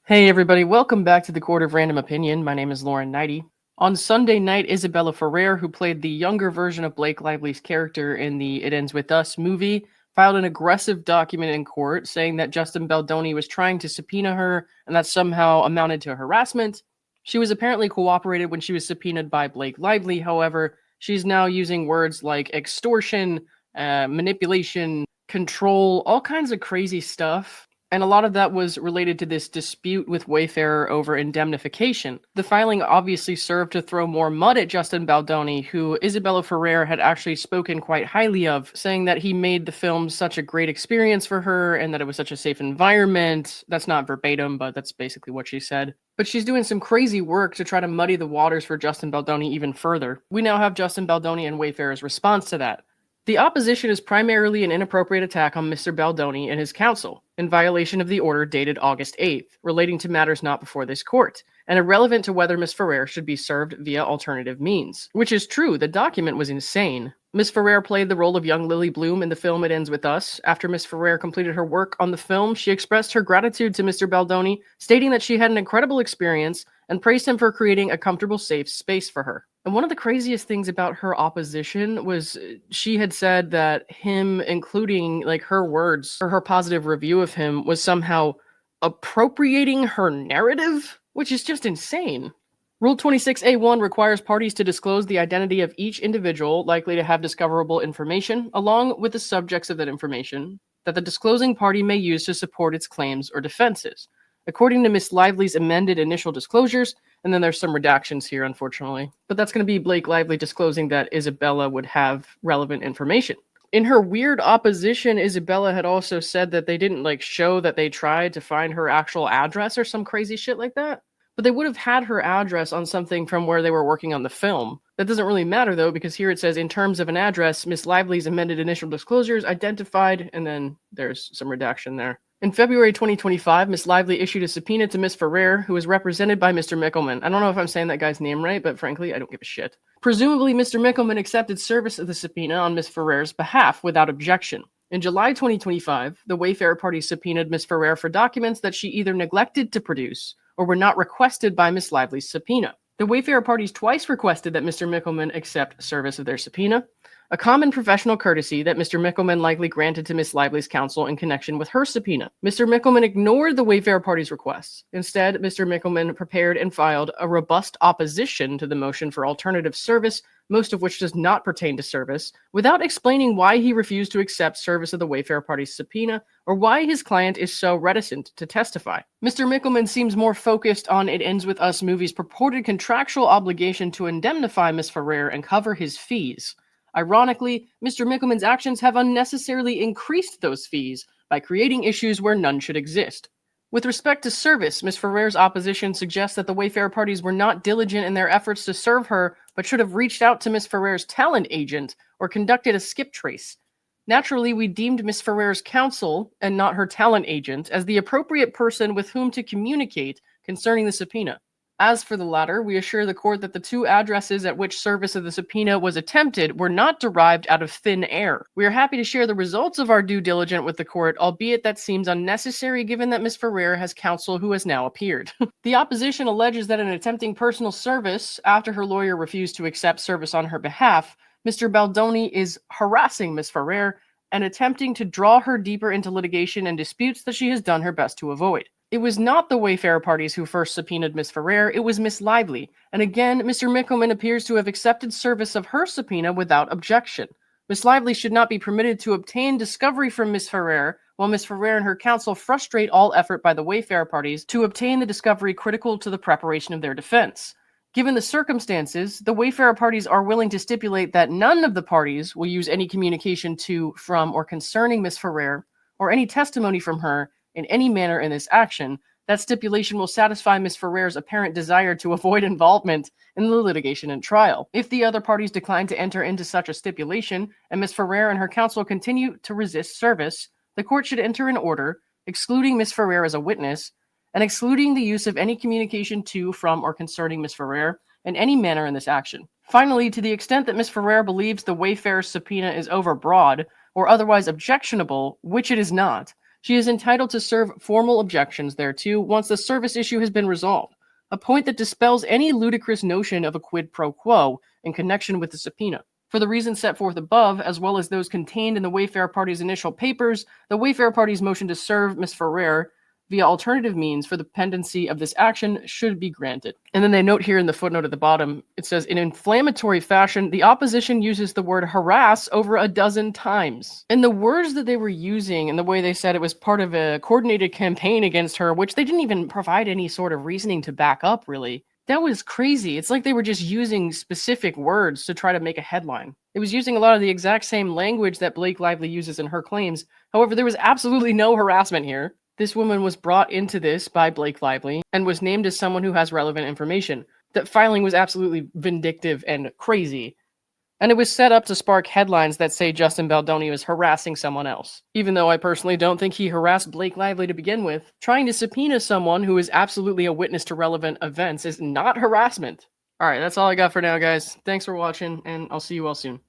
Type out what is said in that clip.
Hey everybody, welcome back to the Court of Random Opinion. My name is Lauren Neidigh. On Sunday night, Isabela Ferrer, who played the younger version of Blake Lively's character in the It Ends With Us movie, filed an aggressive document in court saying that Justin Baldoni was trying to subpoena her and that somehow amounted to harassment. She was apparently cooperated when she was subpoenaed by Blake Lively. However, she's now using words like extortion, manipulation, control, all kinds of crazy stuff. And a lot of that was related to this dispute with Wayfarer over indemnification. The filing obviously served to throw more mud at Justin Baldoni, who Isabela Ferrer had actually spoken quite highly of, saying that he made the film such a great experience for her and that it was such a safe environment. That's not verbatim, but that's basically what she said. But she's doing some crazy work to try to muddy the waters for Justin Baldoni even further. We now have Justin Baldoni and Wayfarer's response to that. The opposition is primarily an inappropriate attack on Mr. Baldoni and his counsel, in violation of the order dated August 8th, relating to matters not before this court, and irrelevant to whether Ms. Ferrer should be served via alternative means. Which is true, the document was insane. Ms. Ferrer played the role of young Lily Bloom in the film It Ends With Us. After Ms. Ferrer completed her work on the film, she expressed her gratitude to Mr. Baldoni, stating that she had an incredible experience and praised him for creating a comfortable, safe space for her. And one of the craziest things about her opposition was she had said that him including her words or her positive review of him was somehow appropriating her narrative, which is just insane. Rule 26A1 requires parties to disclose the identity of each individual likely to have discoverable information, along with the subjects of that information, that the disclosing party may use to support its claims or defenses. According to Ms. Lively's amended initial disclosures, and then there's some redactions here, unfortunately, but that's going to be Blake Lively disclosing that Isabella would have relevant information. In her weird opposition, Isabella had also said that they didn't show that they tried to find her actual address or some crazy shit like that. But they would have had her address on something from where they were working on the film. That doesn't really matter, though, because here it says, in terms of an address, Ms. Lively's amended initial disclosures identified, and then there's some redaction there. In February 2025, Ms. Lively issued a subpoena to Ms. Ferrer, who was represented by Mr. Mickelman. I don't know if I'm saying that guy's name right, but frankly, I don't give a shit. Presumably, Mr. Mickelman accepted service of the subpoena on Ms. Ferrer's behalf without objection. In July 2025, the Wayfarer party subpoenaed Ms. Ferrer for documents that she either neglected to produce or were not requested by Ms. Lively's subpoena. The Wayfarer parties twice requested that Mr. Mickelman accept service of their subpoena, a common professional courtesy that Mr. Mickelman likely granted to Ms. Lively's counsel in connection with her subpoena. Mr. Mickelman ignored the Wayfarer party's requests. Instead, Mr. Mickelman prepared and filed a robust opposition to the motion for alternative service, most of which does not pertain to service, without explaining why he refused to accept service of the Wayfarer party's subpoena or why his client is so reticent to testify. Mr. Mickelman seems more focused on It Ends With Us movie's purported contractual obligation to indemnify Ms. Ferrer and cover his fees. Ironically, Mr. Mickelman's actions have unnecessarily increased those fees by creating issues where none should exist. With respect to service, Ms. Ferrer's opposition suggests that the Wayfarer parties were not diligent in their efforts to serve her, but should have reached out to Ms. Ferrer's talent agent or conducted a skip trace. Naturally, we deemed Ms. Ferrer's counsel, and not her talent agent, as the appropriate person with whom to communicate concerning the subpoena. As for the latter, we assure the court that the two addresses at which service of the subpoena was attempted were not derived out of thin air. We are happy to share the results of our due diligence with the court, albeit that seems unnecessary given that Ms. Ferrer has counsel who has now appeared. The opposition alleges that in attempting personal service, after her lawyer refused to accept service on her behalf, Mr. Baldoni is harassing Ms. Ferrer and attempting to draw her deeper into litigation and disputes that she has done her best to avoid. It was not the Wayfarer parties who first subpoenaed Ms. Ferrer, it was Ms. Lively, and again, Mr. Mickelman appears to have accepted service of her subpoena without objection. Ms. Lively should not be permitted to obtain discovery from Ms. Ferrer, while Ms. Ferrer and her counsel frustrate all effort by the Wayfarer parties to obtain the discovery critical to the preparation of their defense. Given the circumstances, the Wayfarer parties are willing to stipulate that none of the parties will use any communication to, from, or concerning Ms. Ferrer, or any testimony from her, in any manner in this action. That stipulation will satisfy Ms. Ferrer's apparent desire to avoid involvement in the litigation and trial. If the other parties decline to enter into such a stipulation, and Ms. Ferrer and her counsel continue to resist service, the court should enter an order excluding Ms. Ferrer as a witness, and excluding the use of any communication to, from, or concerning Ms. Ferrer in any manner in this action. Finally, to the extent that Ms. Ferrer believes the Wayfarer subpoena is overbroad or otherwise objectionable, which it is not, She is entitled to serve formal objections thereto once the service issue has been resolved, a point that dispels any ludicrous notion of a quid pro quo in connection with the subpoena. For the reasons set forth above, as well as those contained in the Wayfarer Party's initial papers, the Wayfarer Party's motion to serve Ms. Ferrer via alternative means for the pendency of this action should be granted. And then they note here in the footnote at the bottom, it says, in inflammatory fashion, the opposition uses the word harass over a dozen times. And the words that they were using and the way they said it was part of a coordinated campaign against her, which they didn't even provide any sort of reasoning to back up, really. That was crazy. It's like they were just using specific words to try to make a headline. It was using a lot of the exact same language that Blake Lively uses in her claims. However, there was absolutely no harassment here. This woman was brought into this by Blake Lively and was named as someone who has relevant information. That filing was absolutely vindictive and crazy. And it was set up to spark headlines that say Justin Baldoni was harassing someone else. Even though I personally don't think he harassed Blake Lively to begin with, trying to subpoena someone who is absolutely a witness to relevant events is not harassment. Alright, that's all I got for now, guys. Thanks for watching, and I'll see you all soon.